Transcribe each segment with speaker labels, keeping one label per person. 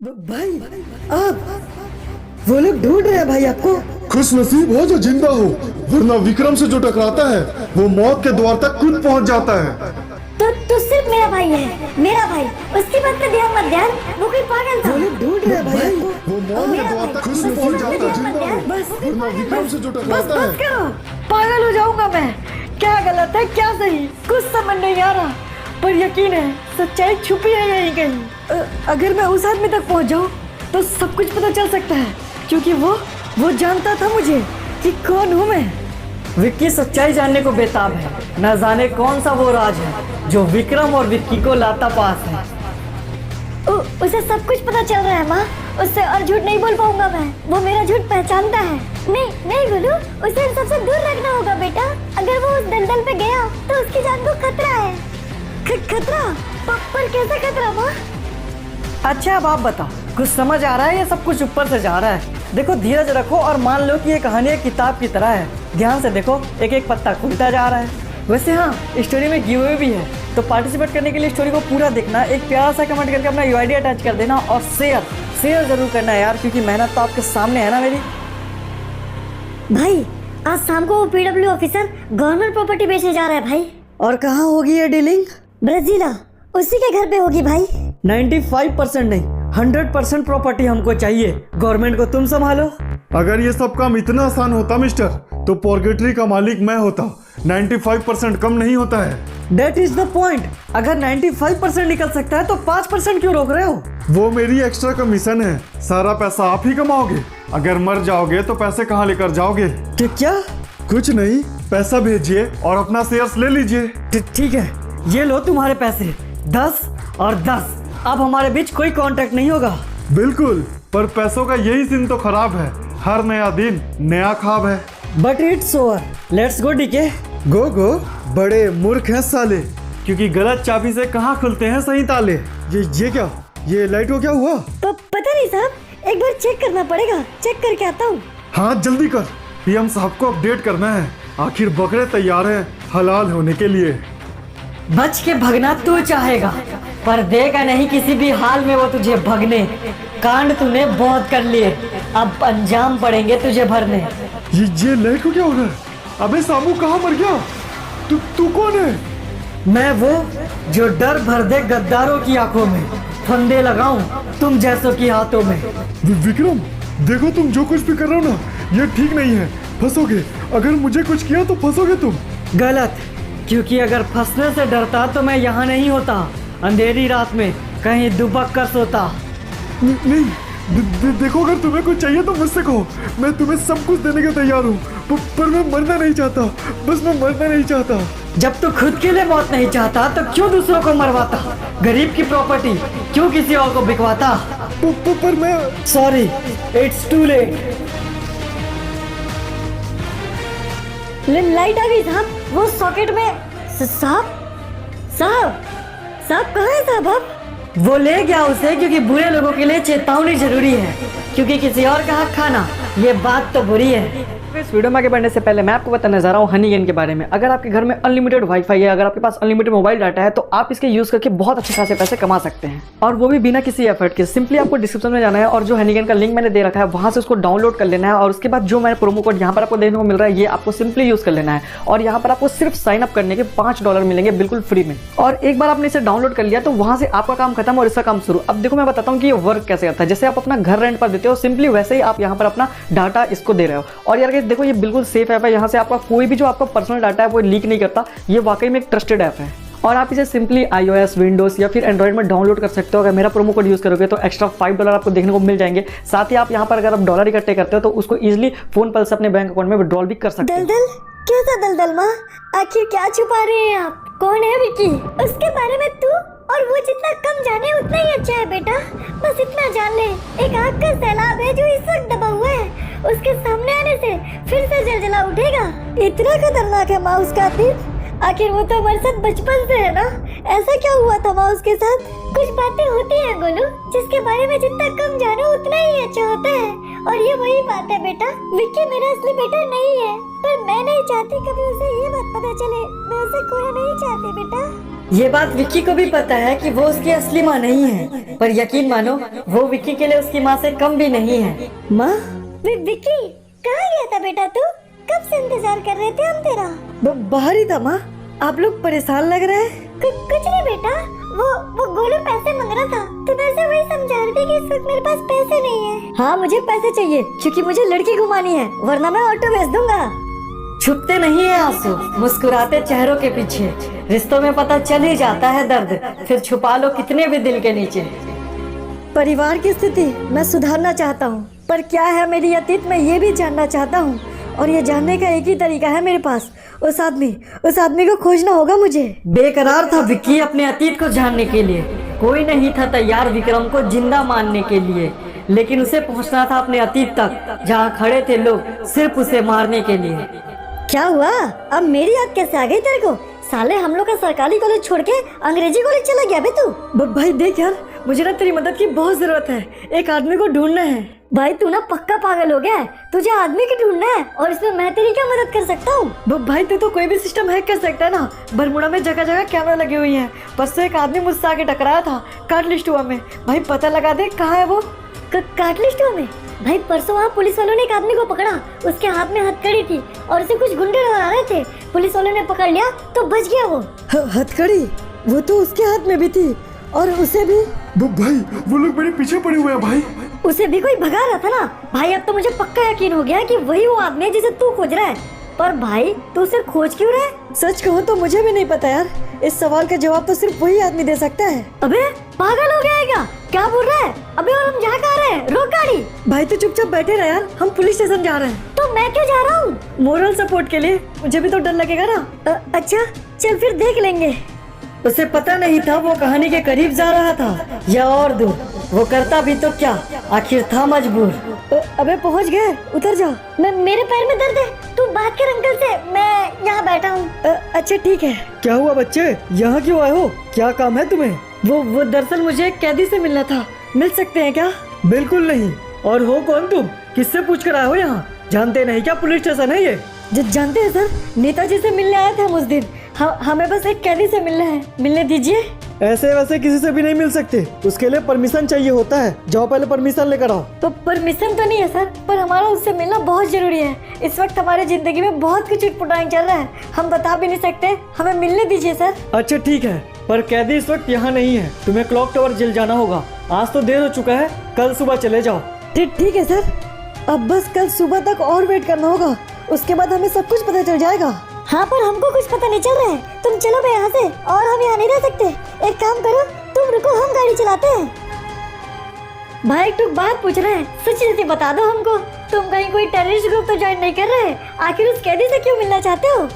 Speaker 1: भाई आप, वो लोग ढूंढ रहे हैं भाई आपको।
Speaker 2: खुश नसीब हो जो जिंदा हो, वरना विक्रम से जो टकराता है वो मौत के द्वार तक खुद पहुंच जाता है।
Speaker 3: तो सिर्फ मेरा भाई है, मेरा भाई। उसकी बात पे ध्यान मत ध्यान, वो कोई पागल था।
Speaker 1: वो लोग ढूंढ रहे हैं भाई आपको।
Speaker 2: वो मौत के द्वार तक खुद से पहुंच जाता है, जिंदा हो, वरना विक्रम से जो टकराता है।
Speaker 4: बस करो, पागल हो जाऊंगा मैं। क्या गलत है क्या सही कुछ समझ नहीं आ रहा, पर यकीन है सच्चाई छुपी है यहीं कहीं। अगर मैं उस आदमी तक पहुंच जाऊं तो सब कुछ पता चल सकता है, क्योंकि वो जानता था मुझे कि कौन हूं मैं।
Speaker 5: विक्की सच्चाई जानने को बेताब है, न जाने कौन सा वो राज है जो विक्रम और विक्की को लाता पास है।
Speaker 3: उसे सब कुछ पता चल रहा है माँ, उससे और झूठ नहीं बोल पाऊंगा मैं। वो मेरा झूठ पहचानता है। नहीं नहीं गोलू, उसे सबसे दूर रखना होगा बेटा। अगर वो उस दलदल पे गया तो उसकी जान को खतरा है। खतरा? पर कैसे खतरा माँ?
Speaker 5: अच्छा अब आप बताओ, कुछ समझ आ रहा है या सब कुछ ऊपर से जा रहा है? देखो धीरज रखो और मान लो कि ये कहानी एक किताब की तरह है। ध्यान से देखो, एक एक पत्ता खुलता जा रहा है। वैसे हाँ, स्टोरी में गिव अवे भी है, तो पार्टिसिपेट करने के लिए स्टोरी को पूरा देखना, एक प्यारा सा कमेंट करके अपना यूआईडी अटैच कर देना और शेयर जरूर करना है यार, क्योंकि मेहनत तो आपके सामने है ना मेरी।
Speaker 3: भाई आज शाम को वो पीडब्ल्यू ऑफिसर गवर्नमेंट प्रॉपर्टी बेचने जा रहा है भाई।
Speaker 1: और कहाँ होगी ये डीलिंग?
Speaker 3: ब्राजीला, उसी के घर पे होगी भाई।
Speaker 5: 95% नहीं 100% प्रॉपर्टी हमको चाहिए। गवर्नमेंट को तुम संभालो।
Speaker 2: अगर ये सब काम इतना आसान होता मिस्टर, तो पोर्गेटरी का मालिक मैं होता। 95% कम नहीं होता है।
Speaker 5: That is the point। अगर 95% निकल सकता है तो 5% क्यों रोक रहे हो?
Speaker 2: वो मेरी एक्स्ट्रा कमीशन है, सारा पैसा आप ही कमाओगे। अगर मर जाओगे तो पैसे कहाँ लेकर जाओगे?
Speaker 5: क्या?
Speaker 2: कुछ नहीं, पैसा भेजिए और अपना शेयर्स ले लीजिए।
Speaker 5: ठीक है, ये लो तुम्हारे पैसे, 10 और 10। अब हमारे बीच कोई कांटेक्ट नहीं होगा।
Speaker 2: बिल्कुल, पर पैसों का यही सीन तो खराब है। हर नया दिन नया ख्वाब है।
Speaker 5: But it's over, let's go DK.
Speaker 2: Go, बड़े मूर्ख हैं साले, क्योंकि गलत चाबी से कहाँ खुलते हैं सही ताले। ये क्या, ये लाइट को क्या हुआ?
Speaker 3: पता नहीं साहब, एक बार चेक करना पड़ेगा। चेक करके आता हूँ।
Speaker 2: हाँ जल्दी कर, पीएम साहब को अपडेट करना है। आखिर बकरे तैयार हैं हलाल होने के लिए।
Speaker 5: बच के भगना तू चाहेगा, पर देगा नहीं किसी भी हाल में वो तुझे भगने। कांड तूने बहुत कर लिए, अब अंजाम पड़ेंगे तुझे भरने।
Speaker 2: ये लाइट को क्या हो रहा है? अबे सामू कहाँ मर गया? तू कौन है?
Speaker 5: मैं वो जो डर भर दे गद्दारों की आंखों में, फंदे लगाऊं तुम जैसों की हाथों में।
Speaker 2: विक्रम देखो, तुम जो कुछ भी कर रहे हो ना, ये ठीक नहीं है। फंसोगे, अगर मुझे कुछ किया तो फंसोगे तुम।
Speaker 5: गलत, क्योंकि अगर फंसने से डरता तो मैं यहाँ नहीं होता, अंधेरी रात में कहीं दुबक कर सोता।
Speaker 2: नहीं, देखो अगर तुम्हें कुछ चाहिए तो मुझसे कहो, मैं तुम्हें सब कुछ देने के तैयार हूँ। पर मैं मरना नहीं चाहता, बस मैं मरना नहीं चाहता।
Speaker 5: जब तू खुद के लिए मौत नहीं चाहता तो क्यों दूसरों को मरवाता? गरीब की प्रॉपर्टी क्यों किसी और को बिकवाता?
Speaker 2: पर मैं
Speaker 5: sorry, it's too late.
Speaker 3: Light आ गई साहब, वो सॉकेट में। साहब कहाँ है साहब? अब
Speaker 5: वो ले गया उसे, क्योंकि बुरे लोगों के लिए चेतावनी जरूरी है, क्योंकि किसी और का हक खाना ये बात तो बुरी है। इस वीडियो में आगे बढ़ने से पहले मैं आपको बताने जा रहा हूँ हनीगेन के बारे में। अगर आपके घर में अनलिमिटेड वाईफाई है, अगर आपके पास अनलिमिटेड मोबाइल डाटा है, तो आप इसके यूज करके बहुत अच्छे खासे पैसे कमा सकते हैं, और वो भी बिना किसी एफर्ट के। सिंपली आपको डिस्क्रिप्शन में जाना है और जो हनीगेन का लिंक मैंने दे रखा है वहां से उसको डाउनलोड कर लेना है, और उसके बाद जो मैंने प्रोमो कोड यहाँ पर आपको देखने को मिल रहा है ये आपको सिंपली यूज कर लेना है, और यहाँ पर आपको सिर्फ साइन अप करने के $5 मिलेंगे बिल्कुल फ्री में। और एक बार आपने इसे डाउनलोड कर लिया तो वहां से आपका काम खत्म और इसका काम शुरू। अब देखो मैं बताता हूँ कि ये वर्क कैसे करता है। जैसे आप अपना घर रेंट पर देते हो, सिंपली वैसे ही आप यहाँ पर अपना डाटा इसको दे रहे हो। और यार देखो ये बिल्कुल सेफ ऐप है, यहाँ से आपका कोई भी जो आपका पर्सनल डाटा है वो लीक नहीं करता। ये वाकई में एक ट्रस्टेड ऐप है, और आप इसे सिंपली iOS, विंडोज या फिर एंड्रॉइड में डाउनलोड कर सकते हो। अगर मेरा प्रोमो कोड यूज करोगे तो एक्स्ट्रा $5 आपको देखने को मिल जाएंगे। साथ ही आप यहाँ पर अगर आप डॉलर इकट्ठे करते हो तो उसको इजीली फोन पर से अपने बैंक अकाउंट में विड्रॉल भी कर सकते हो।
Speaker 3: दलदल? कैसा दलदल माँ? आखिर क्या छुपा रहे हैं आप? कौन है विकी? उसके बारे में तू और वो जितना कम जाने उतना ही अच्छा है बेटा। बस इतना जान ले, एक आग का सैलाब है जो इस वक्त दबा हुआ है, उसके सामने आने से फिर से जलजला उठेगा। इतना खतरनाक है माँ उसका दिल। आखिर वो तो हमारे साथ बचपन से है ना, ऐसा क्या हुआ था माँ उसके साथ? कुछ बातें होती हैं गोलू, जिसके बारे में जितना कम जानो उतना ही अच्छा होता है। और ये वही बात है बेटा, विक्की मेरा असली बेटा नहीं है, पर मैं नहीं चाहती कभी उसे ये बात पता चले। मैं उसे खोना नहीं चाहती बेटा।
Speaker 5: ये बात विक्की को भी पता है कि वो उसकी असली माँ नहीं है, पर यकीन मानो वो विक्की के लिए उसकी माँ से कम भी नहीं है।
Speaker 4: माँ
Speaker 3: विक्की कहाँ गया था बेटा तू? कब से इंतजार कर रहे थे हम तेरा।
Speaker 4: बाहर ही था माँ। आप लोग परेशान लग रहे हैं।
Speaker 3: कुछ नहीं बेटा, वो गोलू पैसे मांग रहा था तो मैं से वही समझा रही थी कि इस वक्त मेरे पास पैसे नहीं है।
Speaker 4: हाँ मुझे पैसे चाहिए क्योंकि मुझे लड़की घुमानी है, वरना मैं ऑटो बेच दूंगा।
Speaker 5: छुपते नहीं है आंसू मुस्कुराते चेहरों के पीछे, रिश्तों में पता चल ही जाता है दर्द, फिर छुपा लो कितने भी दिल के नीचे।
Speaker 4: परिवार की स्थिति मैं सुधारना चाहता हूँ, पर क्या है मेरी अतीत मैं ये भी जानना चाहता हूँ, और ये जानने का एक ही तरीका है मेरे पास। उस आदमी को खोजना होगा मुझे।
Speaker 5: बेकरार था विक्की अपने अतीत को जानने के लिए, कोई नहीं था तैयार विक्रम को जिंदा मानने के लिए, लेकिन उसे पहुंचना था अपने अतीत तक जहां खड़े थे लोग सिर्फ उसे मारने के लिए।
Speaker 3: क्या हुआ? अब मेरी याद कैसे आ गई तेरे को? साले हम लोग का सरकारी कॉलेज छोड़ के अंग्रेजी कॉलेज चला गया बे तू।
Speaker 4: भाई देख यार, मुझे ना तेरी मदद की बहुत जरूरत है। एक आदमी को ढूंढना है।
Speaker 3: भाई तू ना पक्का पागल हो गया है, तुझे आदमी की ढूंढना है और इसमें मैं तेरी क्या मदद कर सकता हूँ?
Speaker 4: भाई तू तो कोई भी सिस्टम हैक कर सकता है ना। बरमुड़ा में जगह जगह कैमरा लगी हुई है। परसों एक आदमी मुझसे आके टकराया था काटलिस्टुआ में। भाई पता लगा दे कहाँ है वो।
Speaker 3: काटलिस्टुआ में? भाई परसों वहाँ पुलिस वालों ने एक आदमी को पकड़ा, उसके हाथ में हथकड़ी थी और उसे कुछ गुंडे डरा रहे थे। पुलिस वालों ने पकड़ लिया तो बच गया वो।
Speaker 4: हथकड़ी? वो तो उसके हाथ में भी थी और उसे भी।
Speaker 2: भाई वो लोग मेरे पीछे पड़े हुए हैं भाई।
Speaker 3: उसे भी कोई भगा रहा था ना। भाई अब तो मुझे पक्का यकीन हो गया कि वही वो आदमी है जिसे तू खोज रहा है। पर भाई तू उसे खोज क्यों रहा है?
Speaker 4: सच कहूँ तो मुझे भी नहीं पता यार। इस सवाल का जवाब तो सिर्फ वही आदमी दे सकता है।
Speaker 3: अबे पागल हो गया है क्या बोल रहा है? अबे और हम जा कहाँ रहे हैं? रोक गाड़ी।
Speaker 4: भाई तू चुपचाप बैठे रह यार, हम पुलिस स्टेशन जा रहे हैं।
Speaker 3: तो मैं क्यों जा रहा हूँ?
Speaker 4: मोरल सपोर्ट के लिए। मुझे भी तो डर लगेगा ना।
Speaker 3: अच्छा चल फिर देख लेंगे।
Speaker 5: उसे पता नहीं था वो कहानी के करीब जा रहा था या और दूर। वो करता भी तो क्या, आखिर था मजबूर।
Speaker 4: अबे पहुंच गए, उतर जा।
Speaker 3: मेरे पैर में दर्द है, तू बात कर अंकल से, मैं यहाँ बैठा हूँ।
Speaker 4: अच्छा ठीक है।
Speaker 1: क्या हुआ बच्चे, यहाँ क्यों आए हो? क्या काम है तुम्हें?
Speaker 4: वो दरअसल मुझे एक कैदी से मिलना था। मिल सकते हैं क्या?
Speaker 1: बिल्कुल नहीं। और हो कौन तुम? किससे पूछ कर आए हो यहाँ? जानते नहीं क्या पुलिस स्टेशन है ये?
Speaker 4: जानते हैं सर, नेताजी से मिलने आए थे हम उस दिन। हमें बस एक कैदी से मिलना है, मिलने दीजिए।
Speaker 1: ऐसे वैसे किसी से भी नहीं मिल सकते, उसके लिए परमिशन चाहिए होता है। जाओ पहले परमिशन लेकर आओ।
Speaker 4: तो परमिशन तो नहीं है सर, पर हमारा उससे मिलना बहुत जरूरी है। इस वक्त हमारी जिंदगी में बहुत कुछ उटपटांग चल रहा है, हम बता भी नहीं सकते। हमें मिलने दीजिए सर।
Speaker 1: अच्छा ठीक है, पर कैदी इस वक्त यहाँ नहीं है, तुम्हें क्लॉक टावर जेल जाना होगा। आज तो देर हो चुका है, कल सुबह चले जाओ।
Speaker 4: ठीक है सर, अब बस कल सुबह तक और वेट करना होगा, उसके बाद हमें सब कुछ पता चल जाएगा।
Speaker 3: हाँ पर हमको कुछ पता नहीं चल रहा है। तुम चलो बे यहाँ से, और हम यहाँ नहीं रह सकते। एक काम करो, तुम रुको, हम गाड़ी चलाते हैं।
Speaker 4: भाई एक बात पूछ रहे हैं, सच्ची बता दो हमको, तुम कहीं कोई टेररिस्ट ग्रुप तो ज्वाइन नहीं कर रहे? आखिर उस कैदी से क्यों मिलना चाहते हो?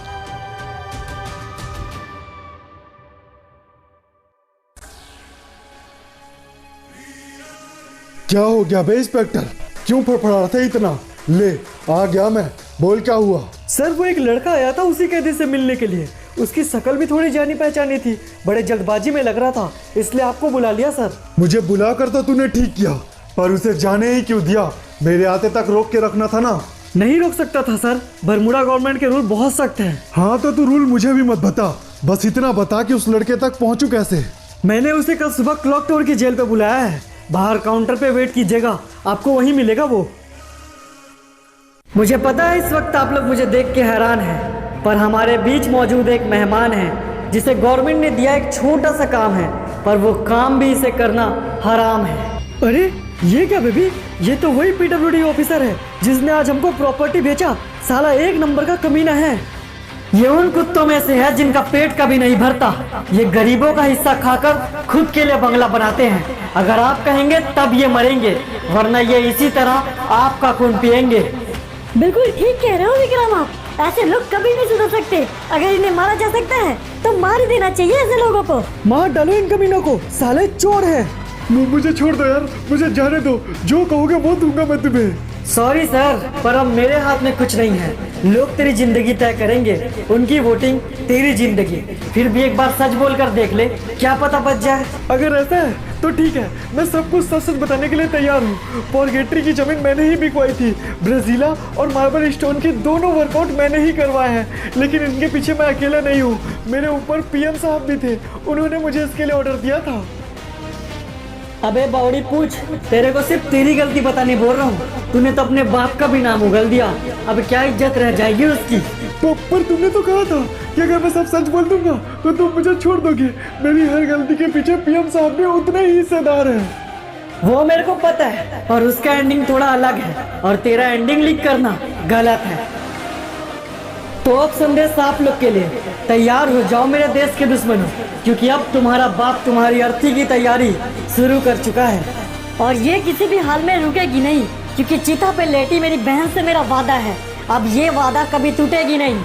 Speaker 2: क्या हो गया बे इंस्पेक्टर, क्यों फड़फड़ा रहा था इतना? ले आ गया मैं, बोल क्या हुआ?
Speaker 1: सर वो एक लड़का आया था उसी कैदी से मिलने के लिए, उसकी शक्ल भी थोड़ी जानी पहचानी थी, बड़े जल्दबाजी में लग रहा था, इसलिए आपको बुला लिया सर।
Speaker 2: मुझे बुला कर तो तूने ठीक किया, पर उसे जाने ही क्यों दिया? मेरे आते तक रोक के रखना था ना।
Speaker 1: नहीं रोक सकता था सर, बरमुडा गवर्नमेंट के रूल बहुत सख्त हैं।
Speaker 2: हाँ तो तू रूल मुझे भी मत बता, बस इतना बता कि उस लड़के तक पहुंचू कैसे।
Speaker 1: मैंने उसे कल सुबह क्लॉक टावर की जेल पे बुलाया है, बाहर काउंटर पे वेट कीजिएगा, आपको वहीं मिलेगा वो। मुझे पता है इस वक्त आप लोग मुझे देख के हैरान हैं, पर हमारे बीच मौजूद एक मेहमान है जिसे गवर्नमेंट ने दिया एक छोटा सा काम है, पर वो काम भी इसे करना हराम है। अरे ये क्या बेबी, ये तो वही PWD ऑफिसर है जिसने आज हमको प्रॉपर्टी बेचा। साला एक नंबर का कमीना है।
Speaker 5: ये उन कुत्तों में से है जिनका पेट कभी नहीं भरता, ये गरीबों का हिस्सा खाकर खुद के लिए बंगला बनाते हैं। अगर आप कहेंगे तब ये मरेंगे, वरना ये इसी तरह आपका खून पिएंगे।
Speaker 3: बिल्कुल ठीक कह रहे हो विक्रम आप, ऐसे लोग कभी नहीं सुधर सकते। अगर इन्हें मारा जा सकता है तो मार ही देना चाहिए ऐसे लोगों को।
Speaker 1: मार डालो इन कमीनों को, साले चोर है।
Speaker 2: मुझे छोड़ दो यार, मुझे जाने दो, जो कहोगे वो दूंगा मैं तुम्हें।
Speaker 5: सॉरी सर, पर अब मेरे हाथ में कुछ नहीं है। लोग तेरी जिंदगी तय करेंगे, उनकी वोटिंग तेरी जिंदगी। फिर भी एक बार सच बोलकर देख ले, क्या पता बच जाए।
Speaker 1: अगर ऐसा है
Speaker 2: तो ठीक है, मैं सब कुछ सच सच बताने के लिए तैयार हूँ। पॉर्गेटरी की जमीन मैंने ही बिकवाई थी। ब्राजीला और मार्बल स्टोन की दोनों वर्कआउट मैंने ही करवाए हैं। लेकिन इनके पीछे मैं अकेला नहीं हूँ, मेरे ऊपर पीएम साहब भी थे, उन्होंने मुझे इसके लिए ऑर्डर दिया था।
Speaker 1: अबे बावड़ी पूछ, तेरे को सिर्फ तेरी गलती बतानी बोल रहा हूँ। तूने तो अपने बाप का भी नाम उगल दिया, अब क्या इज्जत रह जाएगी उसकी।
Speaker 2: पर तुमने तो कहा था कि अगर मैं सब सच बोल दूंगा तो तुम मुझे छोड़ दोगे। मेरी हर गलती के पीछे पीएम साहब भी उतने ही हिस्सेदार हैं।
Speaker 1: वो मेरे को पता है, और उसका एंडिंग थोड़ा अलग है, और तेरा एंडिंग लीक करना गलत है। तो अब संदेश आप लोग के लिए, तैयार हो जाओ मेरे देश के दुश्मनों, क्योंकि अब तुम्हारा बाप तुम्हारी अर्थी की तैयारी शुरू कर चुका है।
Speaker 4: और ये किसी भी हाल में रुकेगी नहीं, क्योंकि चीता पे लेटी मेरी बहन से मेरा वादा है। अब ये वादा कभी टूटेगी नहीं।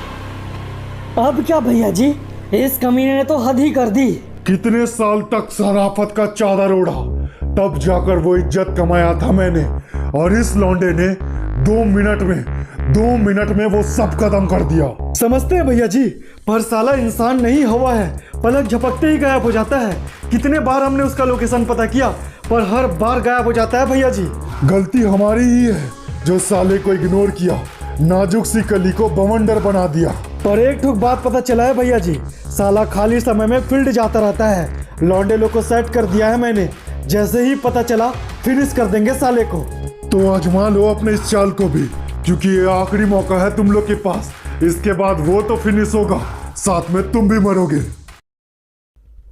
Speaker 1: अब क्या भैया जी, इस कमीने ने तो हद ही कर दी।
Speaker 2: कितने साल तक शराफत का चादर ओढ़ा, तब जाकर वो इज्जत कमाया था मैंने, और इस लौंडे ने 2 मिनट में वो सब खत्म कर दिया। समझते हैं भैया जी, पर साला इंसान नहीं हवा है, पलक झपकते ही गायब हो जाता है। कितने बार हमने उसका लोकेशन पता किया, पर हर बार गायब हो जाता है भैया जी। गलती हमारी ही है जो साले को इग्नोर किया, नाजुक सी कली को बवंडर बना दिया। पर एक ठुक बात पता चला है भैया जी, साला खाली समय में फील्ड जाता रहता है। लौंडे लोग को सेट कर दिया है मैंने, जैसे ही पता चला फिनिश कर देंगे साले को। तो आजमा लो अपने इस चाल को भी, क्योंकि ये आखिरी मौका है तुम लोग के पास। इसके बाद वो तो फिनिश होगा, साथ में तुम भी मरोगे।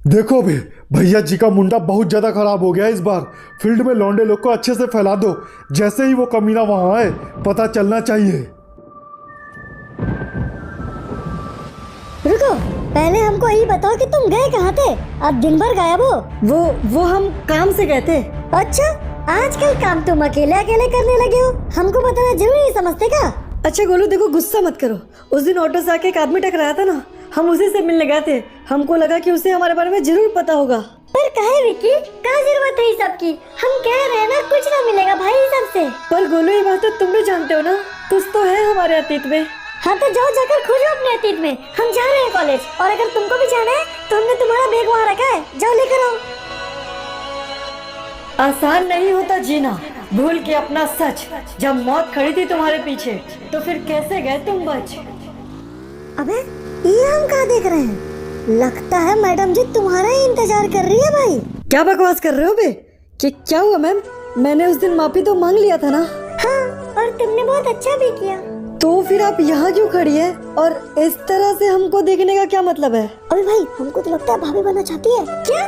Speaker 2: देखो बे, भैया जी का मुंडा बहुत ज्यादा खराब हो गया इस बार। फील्ड में लौंडे लोग को अच्छे से फैला दो, जैसे ही वो कमीना वहां आए पता चलना चाहिए।
Speaker 3: रुको, पहले हमको यही बताओ कि तुम गए कहाँ थे? अब दिन भर गायब हो।
Speaker 4: वो हम काम से गए थे।
Speaker 3: अच्छा, आजकल काम तुम अकेले अकेले करने लगे हो, हमको बताना जरूरी नहीं समझते क्या?
Speaker 4: अच्छा गोलू देखो, गुस्सा मत करो। उस दिन ऑटो से आके एक आदमी टकराया था ना, हम उसी से मिलने गए थे। हमको लगा कि उसे हमारे बारे में जरूर पता होगा।
Speaker 3: पर काहे विकी, क्या जरूरत है इस सब की? हम कह रहे हैं ना, कुछ ना मिलेगा भाई इस सब से।
Speaker 4: पर गोलू ये बात तो तुम भी जानते हो ना, कुछ तो है हमारे अतीत में।
Speaker 3: हाँ तो जाओ, जाकर खोजो अपने अतीत में। हम जा रहे हैं कॉलेज, और अगर तुमको भी जाना है तो हमने तुम्हारा बैग वहाँ रखा है, जाओ लेकर आओ।
Speaker 4: आसान नहीं होता जीना, भूल के अपना सच। जब मौत खड़ी थी तुम्हारे पीछे, तो फिर कैसे गए तुम बच?
Speaker 3: अबे ये हम कहाँ देख रहे हैं? लगता है मैडम जी तुम्हारा ही इंतजार कर रही है भाई।
Speaker 4: क्या बकवास कर रहे हो बे? कि क्या हुआ मैम? मैंने उस दिन माफी तो मांग लिया था ना।
Speaker 3: हाँ, और तुमने बहुत अच्छा भी किया।
Speaker 4: तो फिर आप यहाँ क्यों खड़ी है, और इस तरह से हमको देखने का क्या मतलब है?
Speaker 3: अबे भाई, हमको तो लगता है भाभी बनना चाहती है। क्या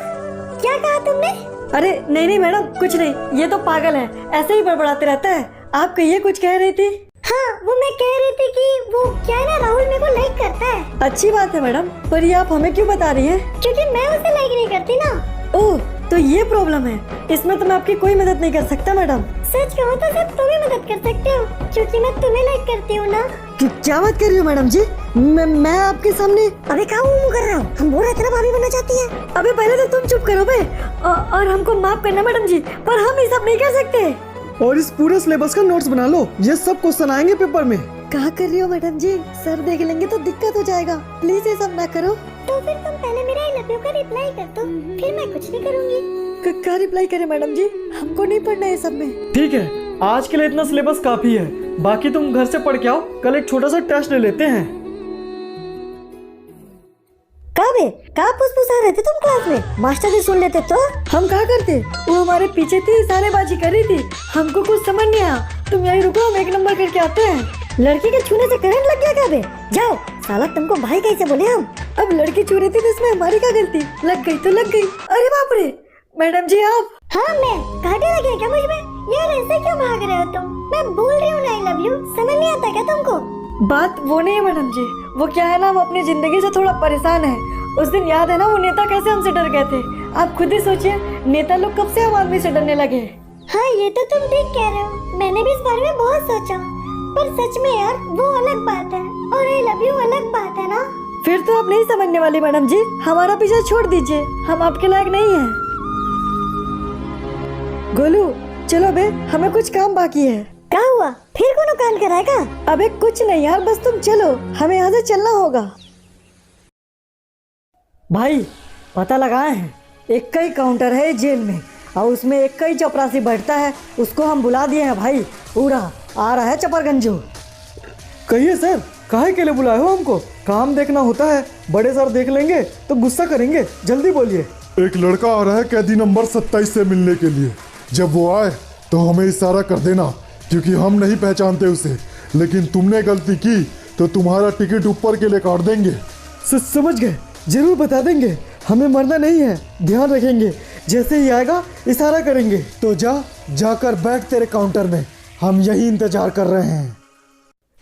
Speaker 3: क्या कहा तुमने?
Speaker 4: अरे नहीं मैडम, कुछ नहीं, ये तो पागल है, ऐसे ही बड़बड़ाते रहता है। आप कहिए, कुछ कह रही थी?
Speaker 3: हाँ, वो मैं कह रही थी कि वो क्या है ना, राहुल मेरे को लाइक करता है।
Speaker 4: अच्छी बात है मैडम, पर ये आप हमें क्यों बता रही हैं?
Speaker 3: क्योंकि मैं उसे लाइक नहीं करती ना।
Speaker 4: ओह, तो ये प्रॉब्लम है। इसमें तो मैं आपकी कोई मदद नहीं कर सकता मैडम।
Speaker 3: सच कहो तो सिर्फ तुम ही मदद कर सकते हो, क्योंकि मैं तुम्हें लाइक करती हूँ ना।
Speaker 4: क्या बात कर रही हो मैडम जी? मैं आपके सामने।
Speaker 3: अबे क्या मुंह कर रहा हूँ? हम बोल रहे थे ना भाभी बनना चाहती है।
Speaker 4: अबे पहले तो तुम चुप करो बे, और हमको माफ करना मैडम जी, पर हम ये सब नहीं कर सकते।
Speaker 2: और इस पूरे सिलेबस का नोट्स बना लो, ये सब क्वेश्चन आएंगे पेपर में।
Speaker 4: कहा कर रही हो मैडम जी? सर देख लेंगे तो दिक्कत हो जाएगा, प्लीज ये सब ना करो।
Speaker 3: तो फिर तुम पहले मेरा आई लव यू का रिप्लाई कर दो, फिर मैं कुछ नहीं करूँगी।
Speaker 4: क्या रिप्लाई करे मैडम जी? हमको नहीं पढ़ना है सब में।
Speaker 1: ठीक है, आज के लिए इतना सिलेबस काफी है, बाकी तुम घर से पढ़ के आओ, कल एक छोटा सा टेस्ट ले लेते हैं।
Speaker 3: कहाँ फुसफुसा रहे थे तुम क्लास में? मास्टर जी सुन लेते तो?
Speaker 4: हम कहा करते, वो हमारे पीछे थी, सारेबाजी कर रही थी, हमको कुछ समझ नहीं आया। तुम यही रुको, हम 1 नंबर करके आते हैं।
Speaker 3: लड़की के छूने से करंट लग गया क्या बे? जाओ, साला तुमको भाई कैसे बोले हम?
Speaker 4: अब लड़की छू रही थी तो इसमें हमारी क्या गलती? लग गई तो लग गई। अरे बाप रे, मैडम जी आप?
Speaker 3: हाँ मैं, कांटे लगे क्या मुझ में? यार ऐसे क्यों भाग रहे हो तुम? मैं बोल रही हूँ ना आई लव यू, समझ नहीं आता क्या तुमको?
Speaker 4: बात वो नहीं है मैडम जी, वो क्या है ना, हम अपनी जिंदगी से थोड़ा परेशान है। उस दिन याद है ना, वो नेता कैसे हमसे डर गए थे? आप खुद ही सोचिए, नेता लोग कब से हम आदमी से डरने लगे।
Speaker 3: हाँ ये तो तुम ठीक कह रहे हो, मैंने भी इस बारे में बहुत सोचा, पर सच में यार वो अलग बात है और आई लव यू अलग बात है ना।
Speaker 4: फिर तो आप नहीं समझने वाली मैडम जी, हमारा पीछा छोड़ दीजिए, हम आपके लायक नहीं हैं। गोलू चलो बे, हमें कुछ काम बाकी है।
Speaker 3: क्या हुआ? फिर कोनो कांड कराएगा?
Speaker 4: अबे कुछ नहीं यार, बस तुम चलो, हमें यहाँ से चलना होगा।
Speaker 1: भाई पता लगाए हैं, एक का ही काउंटर है जेल में और उसमें एक का ही चपरासी बैठता है, उसको हम बुला दिए हैं भाई। उड़ा आ रहा है चपरगंजू।
Speaker 6: कहिए सर, काहे के लिए बुलाए हो हमको? काम देखना होता है, बड़े सर देख लेंगे तो गुस्सा करेंगे, जल्दी बोलिए।
Speaker 2: एक लड़का आ रहा है कैदी नंबर 27 से मिलने के लिए। जब वो आए तो हमें इशारा कर देना, क्योंकि हम नहीं पहचानते उसे। लेकिन तुमने गलती की तो तुम्हारा टिकट ऊपर के लिए काट देंगे।
Speaker 6: समझ गए, जरूर बता देंगे। हमें मरना नहीं है, ध्यान रखेंगे। जैसे ही आएगा इशारा करेंगे। तो जाकर बैठ तेरे काउंटर में, हम यही इंतजार कर रहे हैं।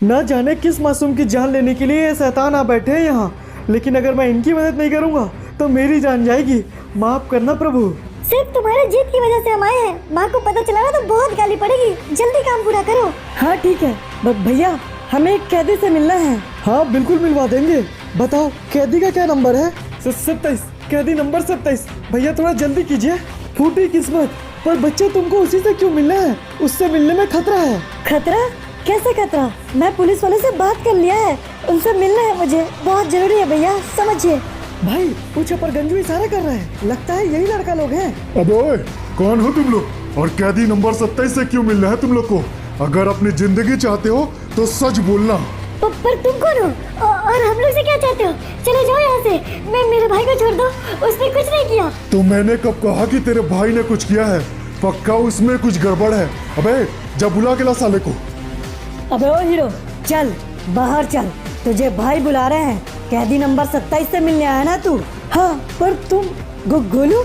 Speaker 6: ना जाने किस मासूम की जान लेने के लिए ये शैतान आ बैठे हैं यहाँ, लेकिन अगर मैं इनकी मदद नहीं करूँगा तो मेरी जान जाएगी। माफ करना प्रभु।
Speaker 3: सिर्फ तुम्हारे जीत की वजह से हम आए हैं। माँ को पता चला ना तो बहुत गाली पड़ेगी। जल्दी काम पूरा करो।
Speaker 4: हाँ ठीक है, भैया हमें एक कैदी से मिलना है।
Speaker 6: हाँ बिल्कुल मिलवा देंगे। बताओ कैदी का क्या नंबर है? 27, कैदी नंबर 27। भैया थोड़ा जल्दी कीजिए। फूटी किस्मत, पर बच्चे तुमको उसी से क्यों मिलना है? उससे मिलने में खतरा है।
Speaker 4: खतरा? कैसे खतरा? मैं पुलिस वाले से बात कर लिया है, उनसे मिलना है मुझे, बहुत जरूरी है भैया, समझिए।
Speaker 6: भाई वो चपरगंजू इशारा कर रहा है, लगता है यही लड़का लोग हैं।
Speaker 2: अबे ओए, कौन हो तुम लोग और कैदी नंबर 27 से क्यों मिलना है तुम लोग को? अगर अपनी जिंदगी चाहते हो तो सच बोलना।
Speaker 3: पर तुम कौन हो और हम लोग से क्या चाहते हो? चले जाओ यहाँ से। मैं मेरे भाई को छोड़ दो, उसने कुछ नहीं किया।
Speaker 2: तो मैंने कब कहा कि तेरे भाई ने कुछ किया है? पक्का उसमें कुछ गड़बड़ है। अबे जा बुला के ला साले को।
Speaker 1: अबे ओ हीरो, चल बाहर चल, तुझे भाई बुला रहे हैं। कैदी नंबर 27 से मिलने आया ना तू?
Speaker 4: हाँ, पर तुम गोलू,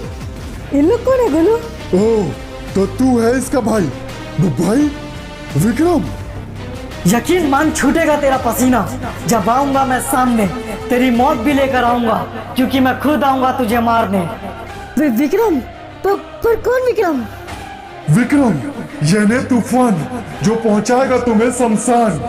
Speaker 4: इन लोग कौन है गोलू?
Speaker 2: ओह, तो तू है इसका भाई? भाई विक्रम?
Speaker 1: यकीन मान छूटेगा तेरा पसीना जब आऊंगा मैं सामने। तेरी मौत भी लेकर आऊंगा, क्योंकि मैं खुद आऊंगा तुझे मारने।
Speaker 4: विक्रम? पर कौन विक्रम?
Speaker 2: विक्रम यानी तूफान, जो पहुंचाएगा तुम्हें शमशान।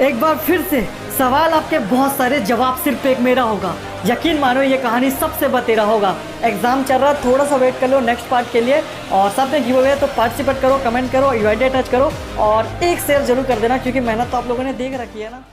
Speaker 1: एक बार फिर से सवाल आपके बहुत सारे, जवाब सिर्फ एक मेरा होगा। यकीन मानो ये कहानी सबसे बतेरा होगा। एग्जाम चल रहा, थोड़ा सा वेट कर लो नेक्स्ट पार्ट के लिए। और सब ने गिव अवे तो पार्टिसिपेट करो, कमेंट करो, यूआईडी टच करो और एक शेयर जरूर कर देना, क्योंकि मेहनत तो आप लोगों ने देख रखी है ना।